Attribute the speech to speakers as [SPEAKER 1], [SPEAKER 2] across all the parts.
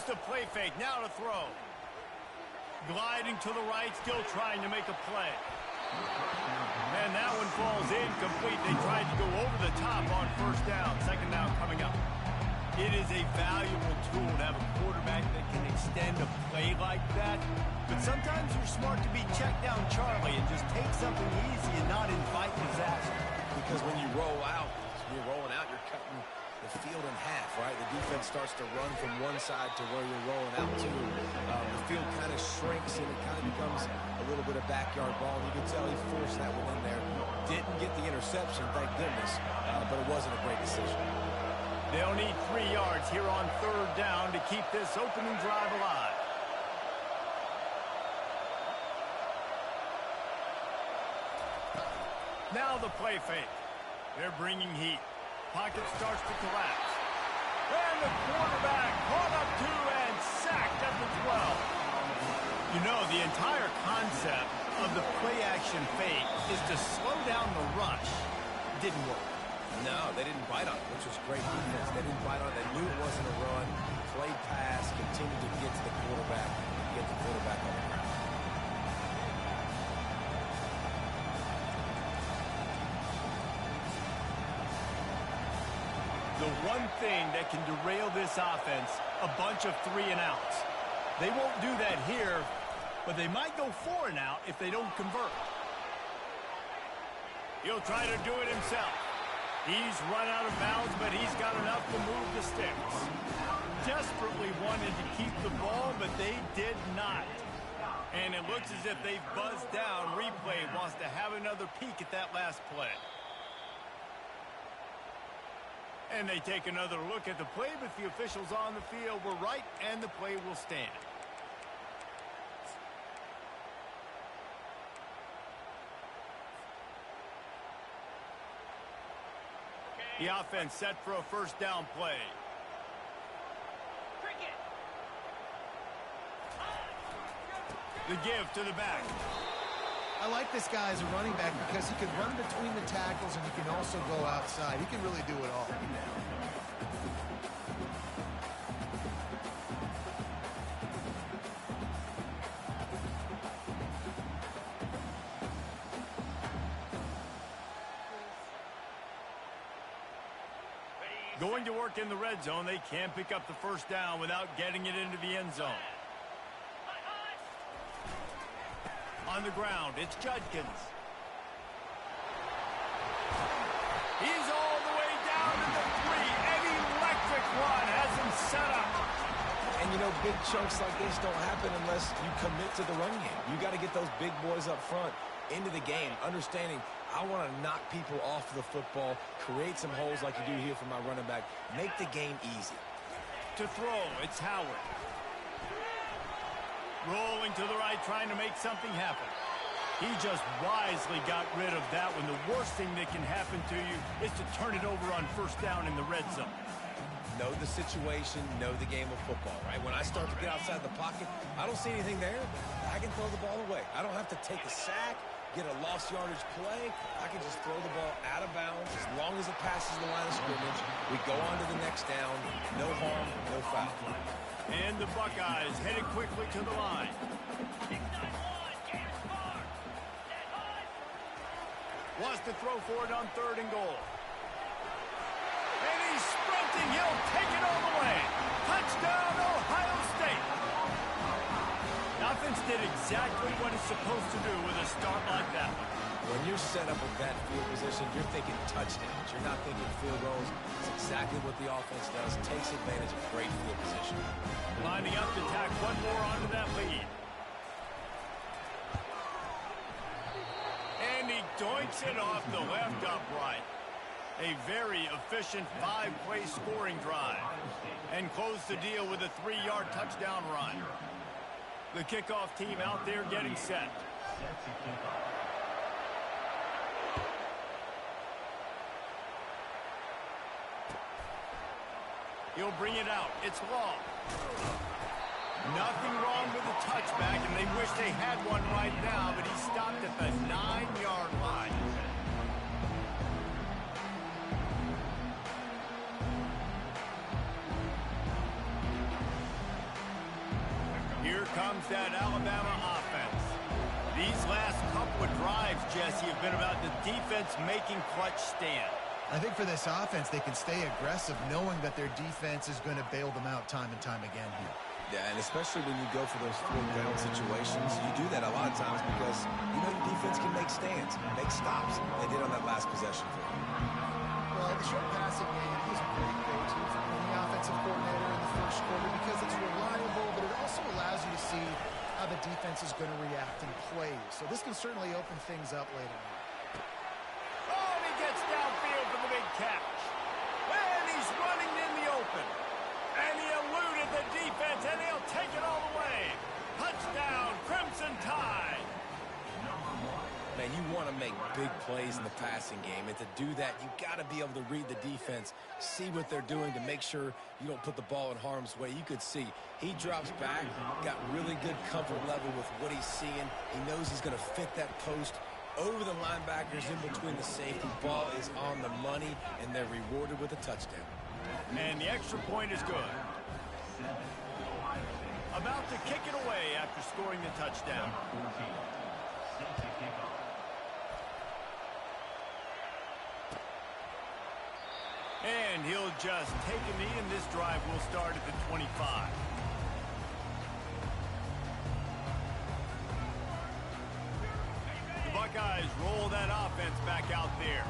[SPEAKER 1] the play fake. Now to throw. Gliding to the right, still trying to make a play. And that one falls incomplete. They tried to go over the top on first down. Second down coming up. It is a valuable tool to have a quarterback that can extend a play like that. But sometimes you're smart to be check down Charlie and just take something easy and not invite disaster.
[SPEAKER 2] Because when you roll out, you're cutting the field in half, right? The defense starts to run from one side to where you're rolling out to. The field kind of shrinks and it kind of becomes a little bit of backyard ball. And you can tell he forced that one in there. Didn't get the interception, thank goodness, but it wasn't a great decision.
[SPEAKER 1] They'll need 3 yards here on third down to keep this opening drive alive. Now the play fake. They're bringing heat. Pocket starts to collapse. And the quarterback caught up to and sacked at the 12. You know, the entire concept of the play-action fake is to slow down the rush. Didn't work.
[SPEAKER 2] No, they didn't bite on it, which was great defense. They didn't bite on it. They knew it wasn't a run. Played pass, continued to get to the quarterback, get the quarterback on the ground.
[SPEAKER 1] The one thing that can derail this offense, a bunch of 3 and outs. They won't do that here, but they might go 4 and out if they don't convert. He'll try to do it himself. He's run out of bounds, but he's got enough to move the sticks. Desperately wanted to keep the ball, but they did not. And it looks as if they've buzzed down. Replay wants to have another peek at that last play. And they take another look at the play, but the officials on the field were right, and the play will stand. The offense set for a first down play. The give to the back.
[SPEAKER 3] I like this guy as a running back because he can run between the tackles and he can also go outside. He can really do it all.
[SPEAKER 1] Going to work in the red zone, they can't pick up the first down without getting it into the end zone. On the ground, it's Judkins. He's all the way down to the 3. An electric run has him set up.
[SPEAKER 2] And, you know, big chunks like this don't happen unless you commit to the run game. You got to get those big boys up front into the game, understanding I want to knock people off the football, create some holes like you do here for my running back, make the game easy.
[SPEAKER 1] To throw, it's Howard. Rolling to the right, trying to make something happen. He just wisely got rid of that one. The worst thing that can happen to you is to turn it over on first down in the red zone.
[SPEAKER 2] Know the situation, know the game of football, right? When I start to get outside the pocket, I don't see anything there. I can throw the ball away. I don't have to take a sack, get a lost yardage play. I can just throw the ball out of bounds as long as it passes the line of scrimmage. We go on to the next down. No harm, no foul.
[SPEAKER 1] And the Buckeyes headed quickly to the line. Wants to throw for it on 3rd and goal. And he's sprinting. He'll take it all the way. Touchdown, Ohio State. The offense did exactly what it's supposed to do with a start like that one.
[SPEAKER 2] When you're set up with that field position, you're thinking touchdowns. You're not thinking field goals. It's exactly what the offense does. Takes advantage of great field position.
[SPEAKER 1] Lining up to tack one more onto that lead. And he doinks it off the left upright. A very efficient 5-play scoring drive. And close the deal with a 3-yard touchdown run. The kickoff team out there getting set. He'll bring it out. It's long. Nothing wrong with the touchback, and they wish they had one right now, but he stopped at the 9-yard line. that Alabama offense. These last couple of drives, Jesse, have been about the defense making clutch stand.
[SPEAKER 3] I think for this offense, they can stay aggressive knowing that their defense is going to bail them out time and time again here.
[SPEAKER 2] Yeah, and especially when you go for those fourth down situations, you do that a lot of times because you know your defense can make stands, make stops. They did on that last possession for them.
[SPEAKER 3] Well, the short passing game is a great go-to for the offensive coordinator in the first quarter because it's reliable, but it also allows you to see how the defense is going to react in plays. So this can certainly open things up later on.
[SPEAKER 1] Oh, and he gets downfield for the big catch. And he's running in the open. And he eluded the defense, and he'll take it all the way. Touchdown, Crimson Tide.
[SPEAKER 2] Man, you want to make big plays in the passing game, and to do that, you got to be able to read the defense, see what they're doing to make sure you don't put the ball in harm's way. You could see he drops back, got really good comfort level with what he's seeing. He knows he's going to fit that post over the linebackers in between the safety. Ball is on the money, and they're rewarded with a touchdown.
[SPEAKER 1] And the extra point is good. About to kick it away after scoring the touchdown. And he'll just take a knee, and this drive will start at the 25. The Buckeyes roll that offense back out there.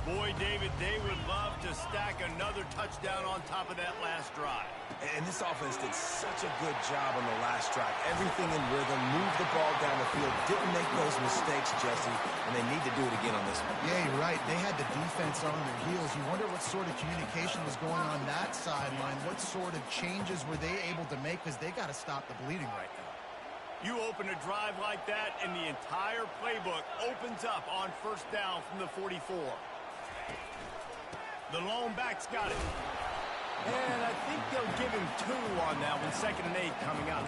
[SPEAKER 1] Boy, David, they would love to stack another touchdown on top of that last drive.
[SPEAKER 2] And this offense did such a good job on the last drive. Everything in rhythm, moved the ball down the field, didn't make those mistakes, Jesse, and they need to do it again on this one.
[SPEAKER 3] Yeah, you're right. They had the defense on their heels. You wonder what sort of communication was going on that sideline. What sort of changes were they able to make because they got to stop the bleeding right now.
[SPEAKER 1] You open a drive like that, and the entire playbook opens up on first down from the 44. The lone back's got it. And I think they'll give him 2 on that one, 2nd and 8 coming up.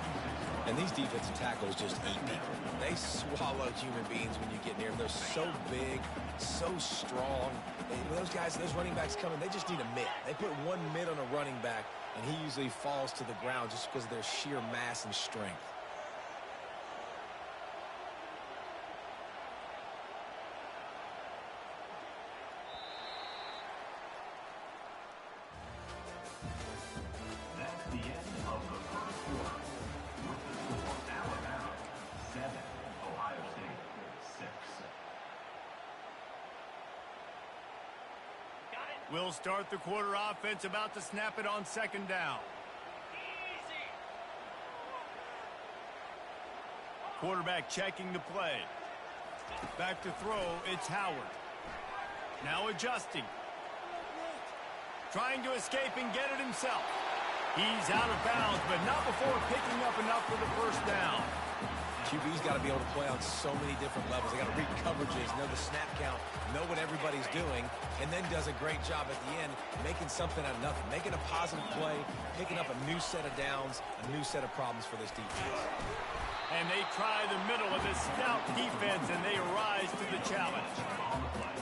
[SPEAKER 2] And these defensive tackles just eat people. They swallow human beings when you get near them. They're so big, so strong. When those guys, those running backs come in, they just need a mid. They put one mid on a running back, and he usually falls to the ground just because of their sheer mass and strength.
[SPEAKER 1] We'll start the quarter offense, about to snap it on 2nd down. Quarterback checking the play. Back to throw, it's Howard. Now adjusting. Trying to escape and get it himself. He's out of bounds, but not before picking up enough for the first down.
[SPEAKER 2] QB's got to be able to play on so many different levels. They got to read coverages, know the snap count, know what everybody's doing, and then does a great job at the end making something out of nothing, making a positive play, picking up a new set of downs, a new set of problems for this defense.
[SPEAKER 1] And they try the middle of this stout defense, and they rise to the challenge.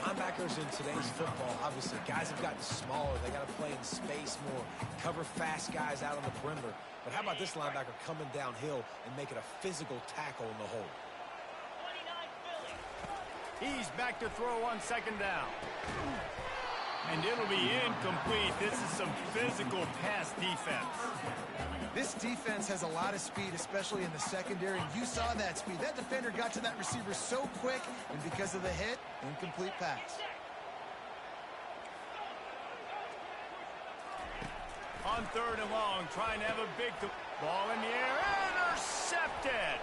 [SPEAKER 2] Linebackers in today's football, obviously, guys have gotten smaller. They got to play in space more, cover fast guys out on the perimeter. But how about this linebacker coming downhill and making a physical tackle in the hole?
[SPEAKER 1] He's back to throw on 2nd down. And it'll be incomplete. This is some physical pass defense.
[SPEAKER 3] This defense has a lot of speed, especially in the secondary. You saw that speed. That defender got to that receiver so quick, and because of the hit, incomplete pass.
[SPEAKER 1] On 3rd and long, trying to have a big ball in the air. Intercepted!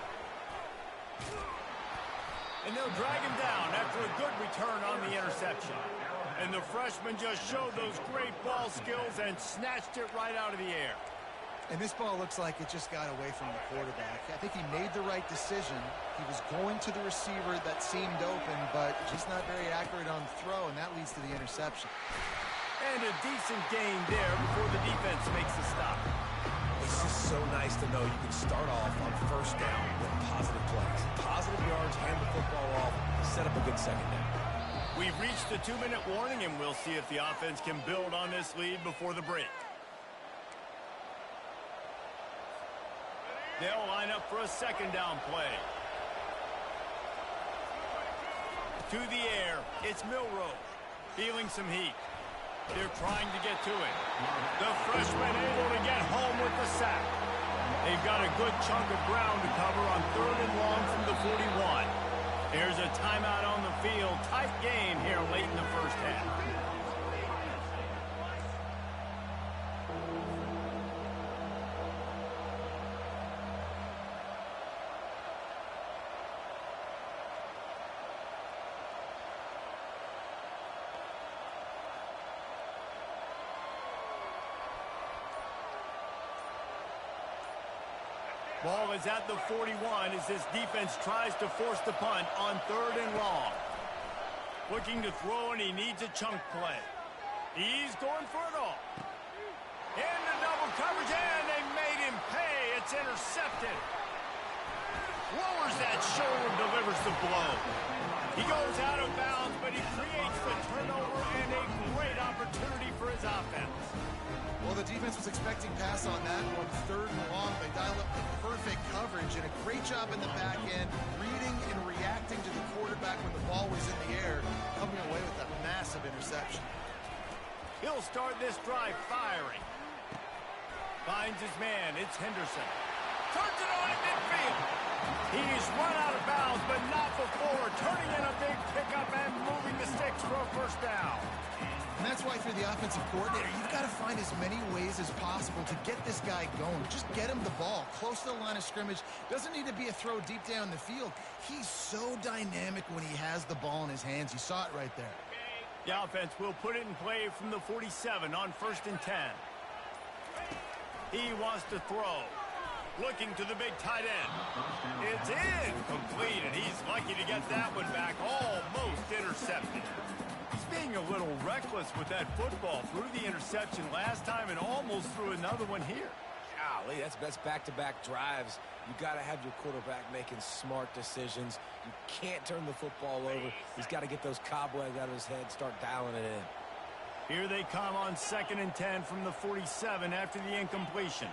[SPEAKER 1] And they'll drag him down after a good return on the interception. And the freshman just showed those great ball skills and snatched it right out of the air.
[SPEAKER 3] And this ball looks like it just got away from the quarterback. I think he made the right decision. He was going to the receiver that seemed open, but just not very accurate on the throw, and that leads to the interception.
[SPEAKER 1] And a decent gain there before the defense makes the stop.
[SPEAKER 2] It's just so nice to know you can start off on first down with positive plays. Positive yards, hand the football off, set up a good 2nd down.
[SPEAKER 1] We've reached the 2-minute warning, and we'll see if the offense can build on this lead before the break. They'll line up for a second down play. To the air, it's Milroe, feeling some heat. They're trying to get to it. The freshman able to get home with the sack. They've got a good chunk of ground to cover on 3rd and long from the 41. There's a timeout on the field. Tight game here late in the first half. Ball is at the 41 as this defense tries to force the punt on 3rd and long. Looking to throw, and he needs a chunk play. He's going for it all. Into double coverage, and they made him pay. It's intercepted. Lowers that shoulder, delivers the blow. He goes out of bounds, but he creates the turnover and a great opportunity for his offense.
[SPEAKER 3] Well, the defense was expecting pass on that one. 3rd and long, they dial up the perfect coverage and a great job in the back end, reading and reacting to the quarterback when the ball was in the air, coming away with a massive interception.
[SPEAKER 1] He'll start this drive firing. Finds his man, it's Henderson. Turns it on at midfield. He's run out of bounds, but not before, turning in a big pickup and moving the sticks for a first down.
[SPEAKER 3] And that's why, if you're the offensive coordinator, you've got to find as many ways as possible to get this guy going. Just get him the ball close to the line of scrimmage. Doesn't need to be a throw deep down the field. He's so dynamic when he has the ball in his hands. You saw it right there.
[SPEAKER 1] The offense will put it in play from the 47 on 1st and 10. He wants to throw. Looking to the big tight end. It's incomplete, and he's lucky to get that one back. Almost intercepted. He's being a little reckless with that football. Threw the interception last time and almost threw another one here.
[SPEAKER 2] Golly, that's back-to-back drives. You got to have your quarterback making smart decisions. You can't turn the football over. He's got to get those cobwebs out of his head, start dialing it in.
[SPEAKER 1] Here they come on 2nd and 10 from the 47 after the incompletion.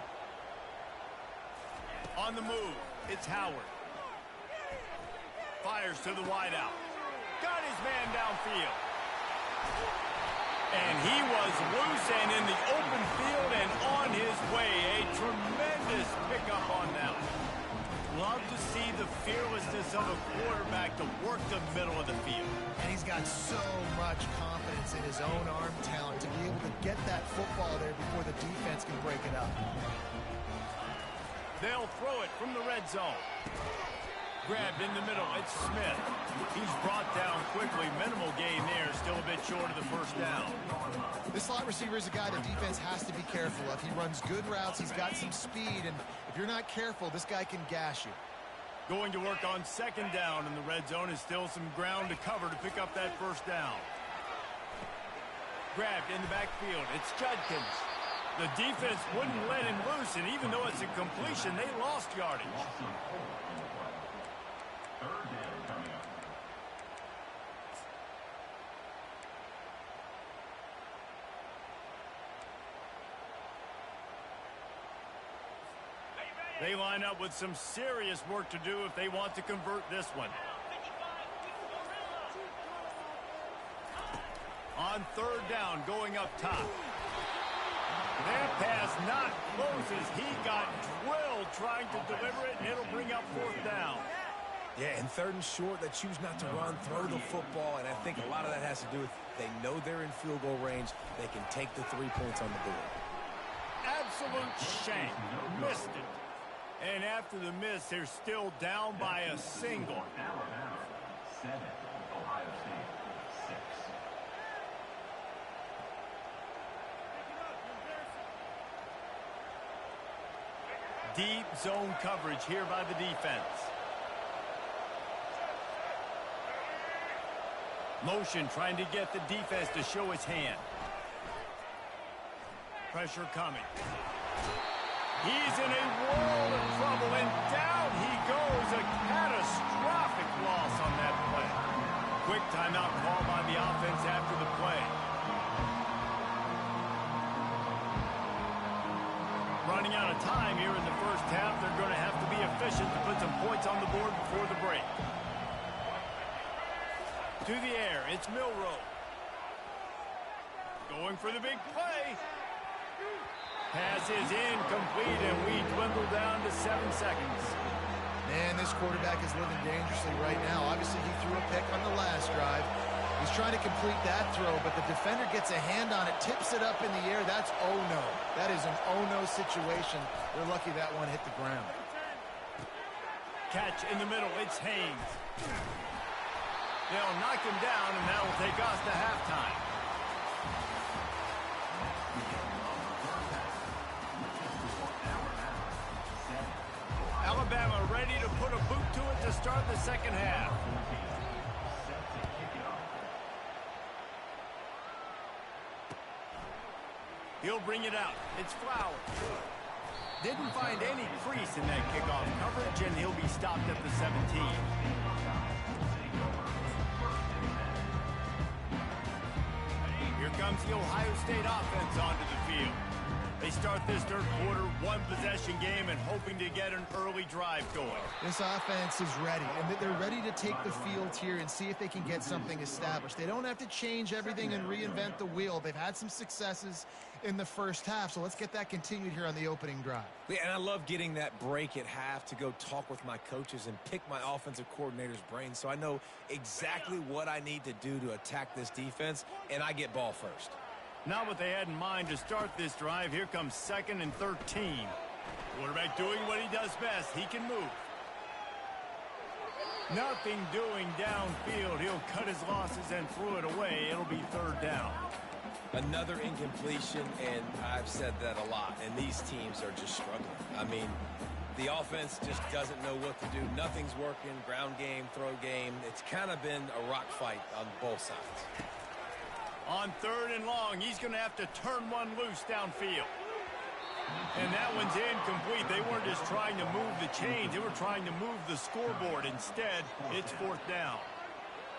[SPEAKER 1] On the move, it's Howard. Fires to the wideout. Got his man downfield. And he was loose and in the open field and on his way. A tremendous pickup on that one. Love to see the fearlessness of a quarterback to work the middle of the field.
[SPEAKER 3] And he's got so much confidence in his own arm talent to be able to get that football there before the defense can break it up.
[SPEAKER 1] They'll throw it from the red zone. Grabbed in the middle, it's Smith. He's brought down quickly. Minimal gain there, still a bit short of the first down.
[SPEAKER 3] This slot receiver is a guy the defense has to be careful of. He runs good routes, he's got some speed, and if you're not careful, this guy can gash you.
[SPEAKER 1] Going to work on 2nd down, and the red zone is still some ground to cover to pick up that first down. Grabbed in the backfield, it's Judkins. The defense wouldn't let him loose, and even though it's a completion, they lost yardage. They line up with some serious work to do if they want to convert this one. On 3rd down, going up top. That pass not close as he got drilled trying to deliver it, and it'll bring up 4th down.
[SPEAKER 2] Yeah, and 3rd and short, they choose not to run, throw the football, and I think a lot of that has to do with they know they're in field goal range. They can take the 3 points on the board.
[SPEAKER 1] Absolute shank. Missed it. And after the miss, they're still down by a single.
[SPEAKER 4] 7, Ohio State 6.
[SPEAKER 1] Deep zone coverage here by the defense. Motion trying to get the defense to show his hand. Pressure coming. He's in a world of trouble, and down he goes. A catastrophic loss on that play. Quick timeout call by the offense after the play. Running running out of time here in the first half. They're going to have to be efficient to put some points on the board before the break. To the air, it's Milroe. Going for the big play. Pass is incomplete, and we dwindle down to 7 seconds.
[SPEAKER 3] Man, this quarterback is living dangerously right now. Obviously, he threw a pick on the last drive. He's trying to complete that throw, but the defender gets a hand on it, tips it up in the air. That's oh-no. That is an oh-no situation. They're lucky that one hit the ground.
[SPEAKER 1] Catch in the middle. It's Haynes. They'll knock him down, and that will take us to halftime. Alabama ready to put a boot to it to start the second half. He'll bring it out. It's Flowers. Didn't find any crease in that kickoff coverage, and he'll be stopped at the 17. Here comes the Ohio State offense onto the field. They start this third quarter, one-possession game, and hoping to get an early drive going.
[SPEAKER 3] This offense is ready, and they're ready to take the field here and see if they can get something established. They don't have to change everything and reinvent the wheel. They've had some successes in the first half, so let's get that continued here on the opening drive.
[SPEAKER 2] Yeah, and I love getting that break at half to go talk with my coaches and pick my offensive coordinator's brain so I know exactly what I need to do to attack this defense, and I get ball first.
[SPEAKER 1] Not what they had in mind to start this drive. Here comes 2nd and 13. Quarterback doing what he does best. He can move. Nothing doing downfield. He'll cut his losses and throw it away. It'll be 3rd down.
[SPEAKER 2] Another incompletion, and I've said that a lot, and these teams are just struggling. I mean, the offense just doesn't know what to do. Nothing's working. Ground game, throw game. It's kind of been a rock fight on both sides.
[SPEAKER 1] On 3rd and long, he's going to have to turn one loose downfield. And that one's incomplete. They weren't just trying to move the chains. They were trying to move the scoreboard. Instead, it's 4th down.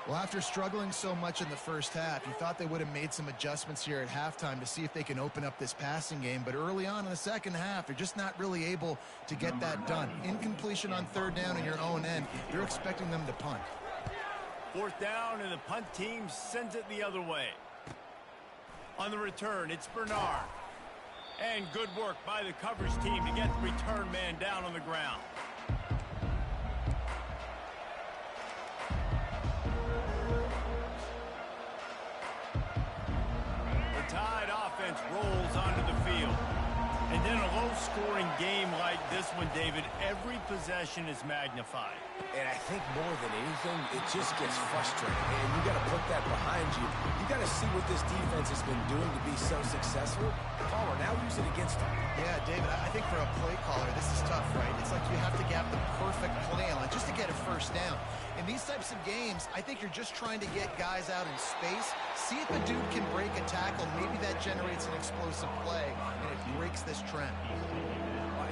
[SPEAKER 3] Well, after struggling so much in the first half, you thought they would have made some adjustments here at halftime to see if they can open up this passing game. But early on in the second half, they're just not really able to get that done. Incompletion on 3rd down in your own end. You're expecting them to punt.
[SPEAKER 1] 4th down, and the punt team sends it the other way. On the return, it's Bernard. And good work by the coverage team to get the return man down on the ground. The Tide offense rolls onto the field. And then a low-scoring game like this one, David, every possession is magnified.
[SPEAKER 2] And I think more than anything, it just gets frustrating. And you got to put that behind you. You got to see what this defense has been doing to be so successful. Caller, now use it against them.
[SPEAKER 3] Yeah, David, I think for a play caller, this is tough, right? It's like you have to have the perfect plan just to get a first down. In these types of games, I think you're just trying to get guys out in space, see if a dude can break a tackle. Maybe that generates an explosive play, and it breaks this trend.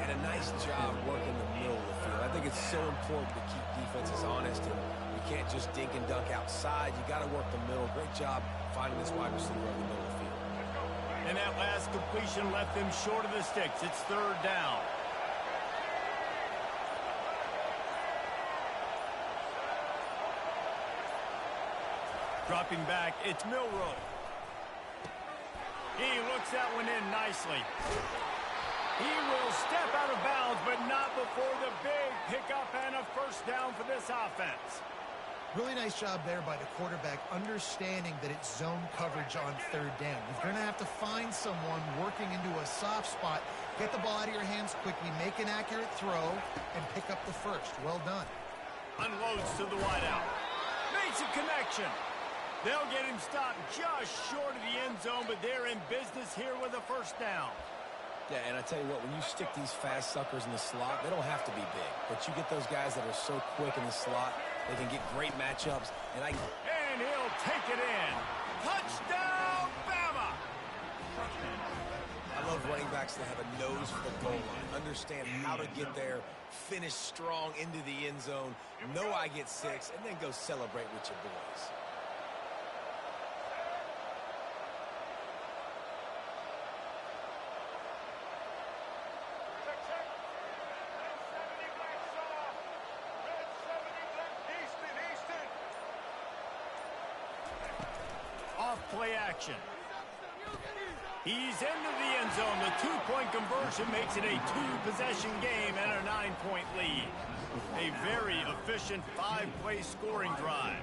[SPEAKER 2] And a nice job working the middle of the field. I think it's so important to keep defenses honest, and you can't just dink and dunk outside. You got to work the middle. Great job finding this wide receiver in the middle of the field.
[SPEAKER 1] And that last completion left them short of the sticks. It's 3rd down. Dropping back, it's Milroe. He looks that one in nicely. He will step out of bounds, but not before the big pickup and a 1st down for this offense.
[SPEAKER 3] Really nice job there by the quarterback, understanding that it's zone coverage on 3rd down. You're going to have to find someone working into a soft spot, get the ball out of your hands quickly, make an accurate throw, and pick up the 1st. Well done.
[SPEAKER 1] Unloads to the wideout. Makes a connection. They'll get him stopped just short of the end zone, but they're in business here with a 1st down.
[SPEAKER 2] Yeah, and I tell you what, when you stick these fast suckers in the slot, they don't have to be big. But you get those guys that are so quick in the slot, they can get great matchups. And
[SPEAKER 1] he'll take it in. Touchdown, Bama!
[SPEAKER 2] I love running backs that have a nose for the goal line, understand how to get there, finish strong into the end zone, know I get 6, and then go celebrate with your boys.
[SPEAKER 1] play action. He's into the end zone. The two-point conversion makes it a two-possession game and a 9-point lead. A very efficient 5-play scoring drive.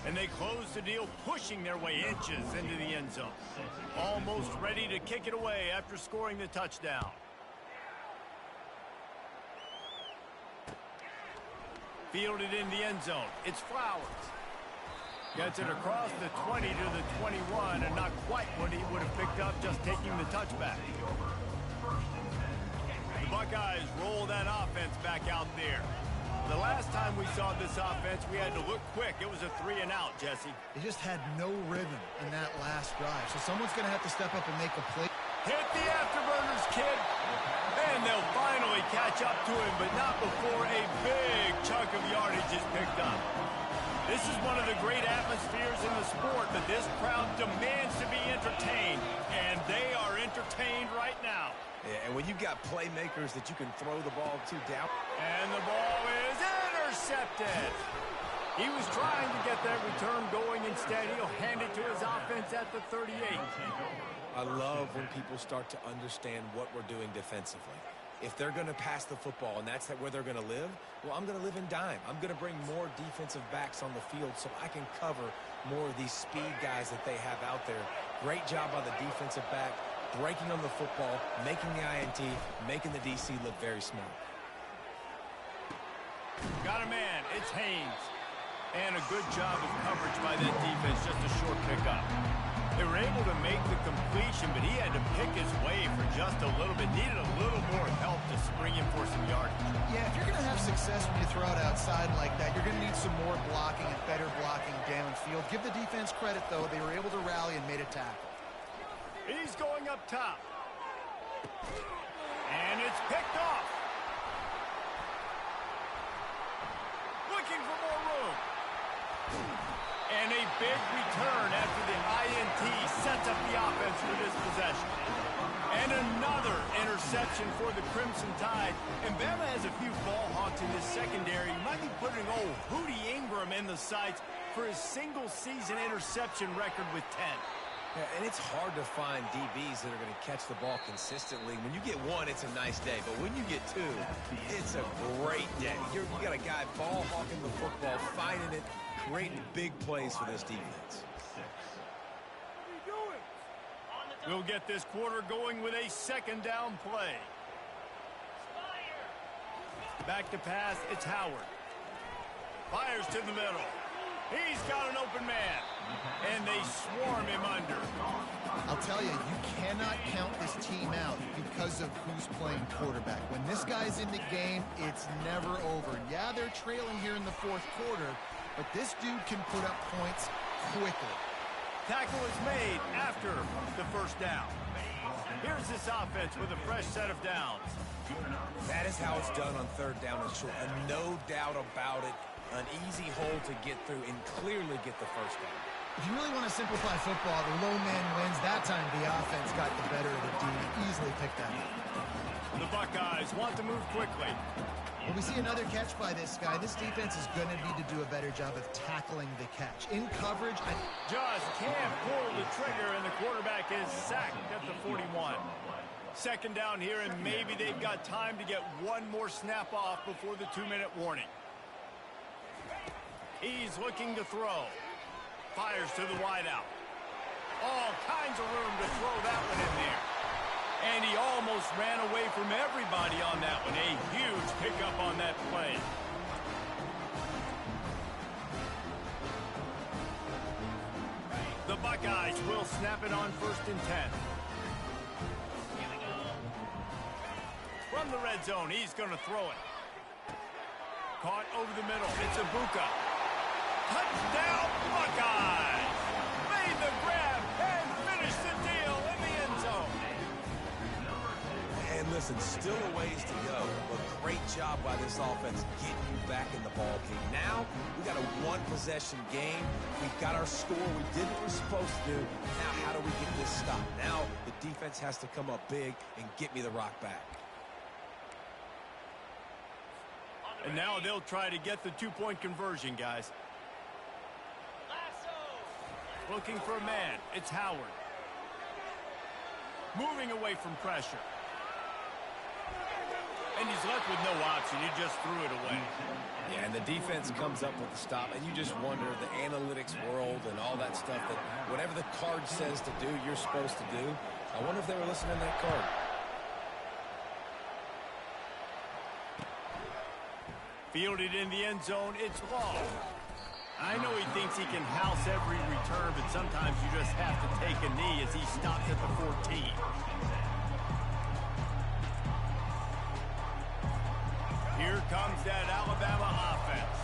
[SPEAKER 1] And they close the deal, pushing their way inches into the end zone. Almost ready to kick it away after scoring the touchdown. Fielded in the end zone. It's Flowers. Gets it across the 20 to the 21, and not quite what he would have picked up just taking the touchback. The Buckeyes roll that offense back out there. The last time we saw this offense, we had to look quick. It was a 3-and-out, Jesse.
[SPEAKER 3] They just had no rhythm in that last drive, so someone's going to have to step up and make a play.
[SPEAKER 1] Hit the afterburners, kid. And they'll finally catch up to him, but not before a big chunk of yardage is picked up. This is one of the great atmospheres in the sport, but this crowd demands to be entertained, and they are entertained right now.
[SPEAKER 2] Yeah, and when you've got playmakers that you can throw the ball to down.
[SPEAKER 1] And the ball is intercepted. He was trying to get that return going. Instead, he'll hand it to his offense at the 38.
[SPEAKER 2] I love when people start to understand what we're doing defensively. If they're going to pass the football and that's where they're going to live, well, I'm going to live in dime. I'm going to bring more defensive backs on the field so I can cover more of these speed guys that they have out there. Great job by the defensive back, breaking on the football, making the INT, making the DC look very smart.
[SPEAKER 1] Got a man. It's Haynes. And a good job of coverage by that defense, just a short pickup. They were able to make the completion, but he had to pick his way for just a little bit. Needed a little more help to spring him for some yardage.
[SPEAKER 3] Yeah, if you're going to have success when you throw it outside like that, you're going to need some more blocking and better blocking downfield. Give the defense credit, though. They were able to rally and made a tackle.
[SPEAKER 1] He's going up top. And it's picked off. Looking for more room. And a big return after the INT sets up the offense for this possession. And another interception for the Crimson Tide. And Bama has a few ball hawks in this secondary. You might be putting old Hootie Ingram in the sights for his single-season interception record with 10.
[SPEAKER 2] Yeah, and it's hard to find DBs that are going to catch the ball consistently. When you get one, it's a nice day. But when you get two, it's a great day. You got a guy ball hawking the football, finding it, creating big plays for this defense.
[SPEAKER 1] We'll get this quarter going with a second down play. Back to pass, it's Howard. Fires to the middle. He's got an open man. And they swarm him under.
[SPEAKER 3] I'll tell you, you cannot count this team out because of who's playing quarterback. When this guy's in the game, it's never over. Yeah, they're trailing here in the fourth quarter, but this dude can put up points quickly.
[SPEAKER 1] Tackle is made after the first down. Here's this offense with a fresh set of downs.
[SPEAKER 2] That is how it's done on third down and short. And no doubt about it, an easy hole to get through and clearly get the first down.
[SPEAKER 3] If you really want to simplify football, the low man wins. That time the offense got the better of the D and easily picked that up.
[SPEAKER 1] The Buckeyes want to move quickly.
[SPEAKER 3] When we see another catch by this guy, this defense is going to need to do a better job of tackling the catch. In coverage,
[SPEAKER 1] just can't pull the trigger, and the quarterback is sacked at the 41. Second down here, and maybe they've got time to get one more snap off before the 2-minute warning. He's looking to throw. Fires to the wideout. All kinds of room to throw that one in there. And he almost ran away from everybody on that one. A huge pickup on that play. The Buckeyes will snap it on 1st and 10. From the red zone, he's going to throw it. Caught over the middle. It's Ibuka. Touchdown, Buckeyes! Made the grab and finished the deal in the end zone.
[SPEAKER 2] And listen, still a ways to go, but great job by this offense getting you back in the ball game. Now, we got a one-possession game. We've got our score. We did what we're supposed to do. Now, how do we get this stopped? Now, the defense has to come up big and get me the rock back.
[SPEAKER 1] And now they'll try to get the 2-point conversion, guys. looking for a man. It's Howard. Moving away from pressure. And he's left with no option. He just threw it away.
[SPEAKER 2] Yeah, and the defense comes up with the stop, and you just wonder, the analytics world and all that stuff, that whatever the card says to do, you're supposed to do. I wonder if they were listening to that card.
[SPEAKER 1] Fielded in the end zone, it's Law. I know he thinks he can house every return, but sometimes you just have to take a knee as he stops at the 14. Here comes that Alabama offense.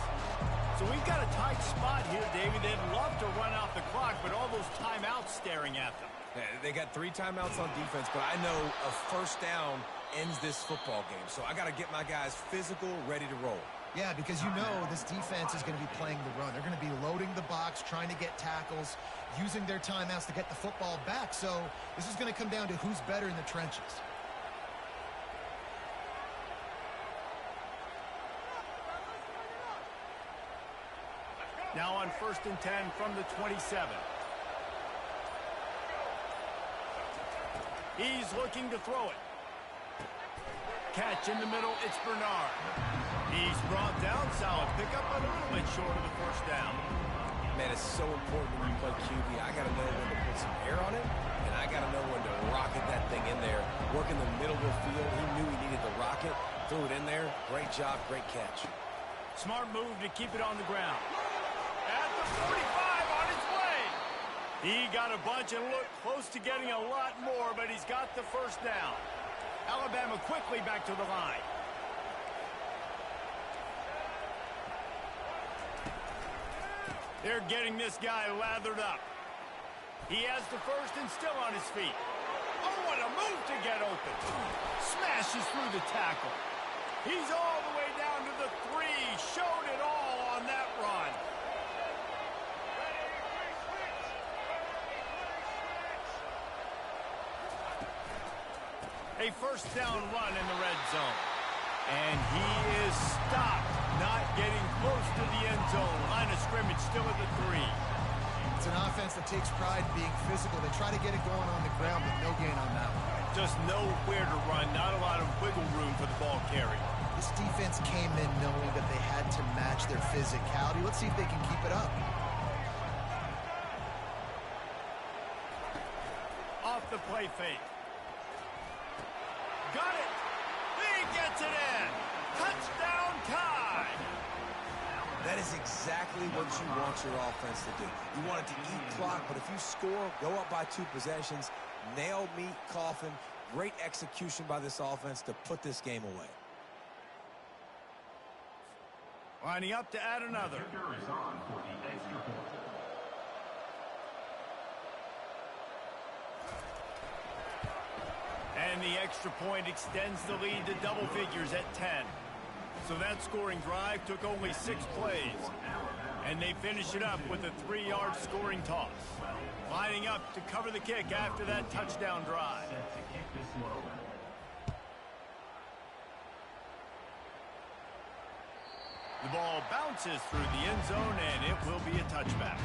[SPEAKER 1] So we've got a tight spot here, David. They'd love to run out the clock, but all those timeouts staring at them.
[SPEAKER 2] Yeah, they got 3 timeouts on defense, but I know a first down ends this football game. So I got to get my guys physical, ready to roll.
[SPEAKER 3] Yeah, because you know this defense is going to be playing the run. They're going to be loading the box, trying to get tackles, using their timeouts to get the football back. So this is going to come down to who's better in the trenches.
[SPEAKER 1] Now on 1st and 10 from the 27. He's looking to throw it. Catch in the middle, it's Bernard. He's brought down, solid pickup, a little bit short of the first down.
[SPEAKER 2] Man, it's so important when you play QB. I got to know when to put some air on it, and I got to know when to rocket that thing in there. Work in the middle of the field. He knew he needed to rocket, threw it in there. Great job, great catch.
[SPEAKER 1] Smart move to keep it on the ground. At the 45, on his way. He got a bunch and looked close to getting a lot more, but he's got the first down. Alabama quickly back to the line. They're getting this guy lathered up. He has the first and still on his feet. Oh, what a move to get open. Smashes through the tackle. He's all the way down to the 3. Showed it all on that run. A first down run in the red zone. And he is stopped, not getting close to the end zone. Line of scrimmage still at the 3.
[SPEAKER 3] It's an offense that takes pride in being physical. They try to get it going on the ground, but no gain on that one.
[SPEAKER 1] Just nowhere to run, not a lot of wiggle room for the ball carrier.
[SPEAKER 3] This defense came in knowing that they had to match their physicality. Let's see if they can keep it up.
[SPEAKER 1] Off the play fake. Got it. He gets it in. Touchdown tie.
[SPEAKER 2] That is exactly what you want your offense to do. You want it to eat clock, but if you score, go up by 2 possessions, nail, meet, coffin. Great execution by this offense to put this game away.
[SPEAKER 1] Lining up to add another.
[SPEAKER 4] Kicker is on for the extra point.
[SPEAKER 1] And the extra point extends the lead to double figures at 10. So that scoring drive took only 6 plays. And they finish it up with a 3-yard scoring toss. Lining up to cover the kick after that touchdown drive.
[SPEAKER 4] Set to kick this one.
[SPEAKER 1] The ball bounces through the end zone, and it will be a touchback.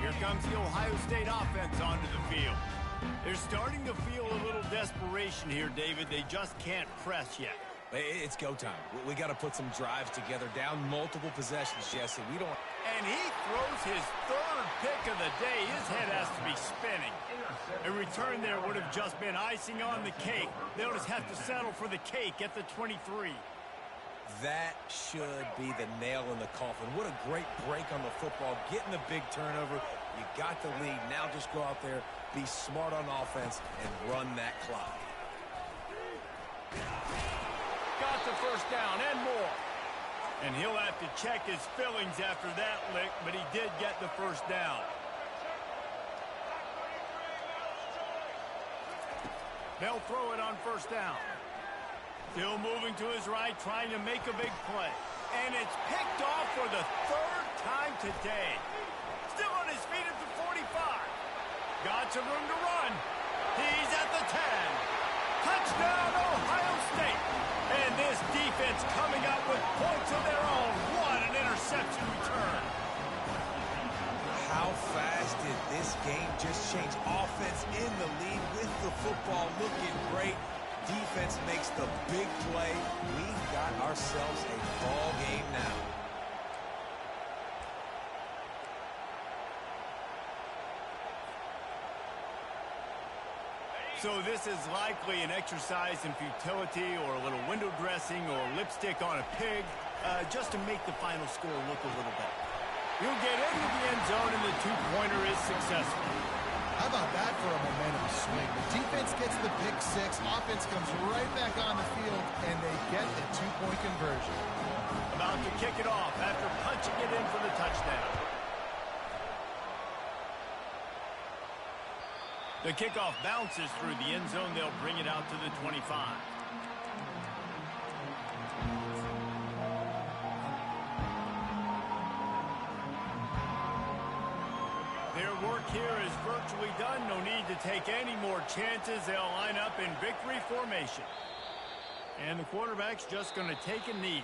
[SPEAKER 1] Here comes the Ohio State offense onto the field. They're starting to feel a little desperation here, David. They just can't press yet.
[SPEAKER 2] It's go time. We got to put some drives together, down multiple possessions, Jesse. We don't.
[SPEAKER 1] And he throws his 3rd pick of the day. His head has to be spinning. A return there would have just been icing on the cake. They'll just have to settle for the cake at the 23.
[SPEAKER 2] That should be the nail in the coffin. What a great break on the football. Getting the big turnover. You got the lead. Now just go out there, be smart on offense, and run that clock.
[SPEAKER 1] Got the first down and more. And he'll have to check his fillings after that lick, but he did get the first down. They'll throw it on first down. Still moving to his right, trying to make a big play. And it's picked off for the 3rd time today. Still on his feet at the 45. Got some room to run. He's at the 10. Touchdown, Ohio State. And this defense coming up with points of their own. What an interception return.
[SPEAKER 2] How fast did this game just change? Offense in the lead with the football looking great. Defense makes the big play. We've got ourselves a ball game now.
[SPEAKER 1] So this is likely an exercise in futility or a little window dressing or lipstick on a pig just to make the final score look a little better. He'll get into the end zone and the two-pointer is successful.
[SPEAKER 3] How about that for a momentum swing? The defense gets the pick six. Offense comes right back on the field, and they get the two-point conversion.
[SPEAKER 1] About to kick it off after punching it in for the touchdown. The kickoff bounces through the end zone. They'll bring it out to the 25. Their work here is virtually done. No need to take any more chances. They'll line up in victory formation. And the quarterback's just going to take a knee.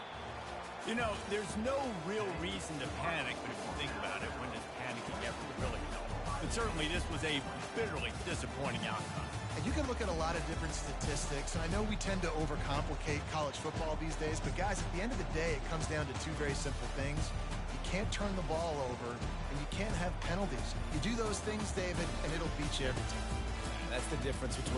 [SPEAKER 1] You know, there's no real reason to panic, but if you think about it, when does panicking ever really help? But certainly this was a bitterly disappointing outcome.
[SPEAKER 3] And you can look at a lot of different statistics, and I know we tend to overcomplicate college football these days, but guys, at the end of the day, it comes down to two very simple things. You can't turn the ball over, and you can't have penalties. You do those things, David, and it'll beat you every time.
[SPEAKER 2] That's the difference between